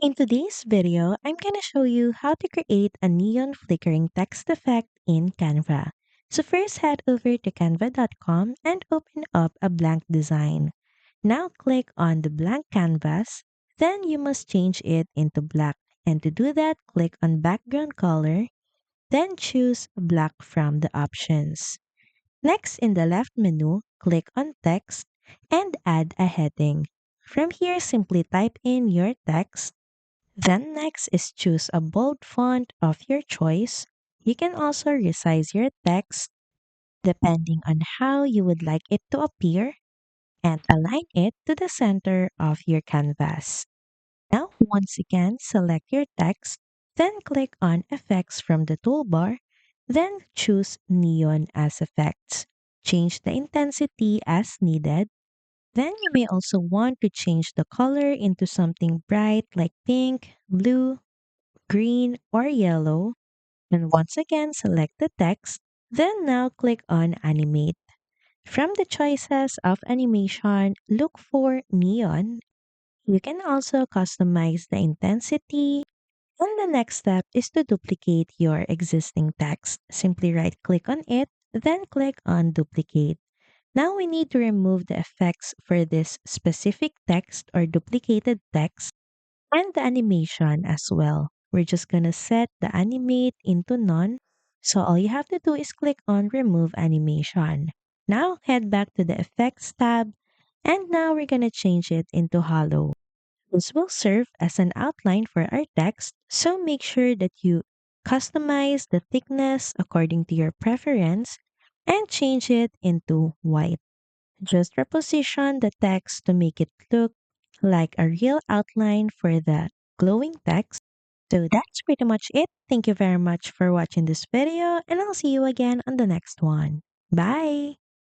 In today's video, I'm gonna show you how to create a neon flickering text effect in Canva. So first head over to canva.com and open up a blank design. Now click on the blank canvas, then you must change it into black. And to do that, click on background color, then choose black from the options. Next in the left menu, click on text and add a heading. From here, simply type in your text. Then next is choose a bold font of your choice. You can also resize your text depending on how you would like it to appear and align it to the center of your canvas. Now, once again, select your text, then click on Effects from the toolbar, then choose Neon as Effects. Change the intensity as needed. Then you may also want to change the color into something bright like pink, blue, green, or yellow, and once again select the text, then now click on Animate. From the choices of animation, look for neon. You can also customize the intensity, and the next step is to duplicate your existing text. Simply right click on it, then click on Duplicate. Now we need to remove the effects for this specific text or duplicated text and the animation as well. We're just gonna set the animate into none. So all you have to do is click on remove animation. Now head back to the effects tab and now we're gonna change it into hollow. This will serve as an outline for our text. So make sure that you customize the thickness according to your preference and change it into white. Just reposition the text to make it look like a real outline for the glowing text. So that's pretty much it. Thank you very much for watching this video and I'll see you again on the next one. Bye!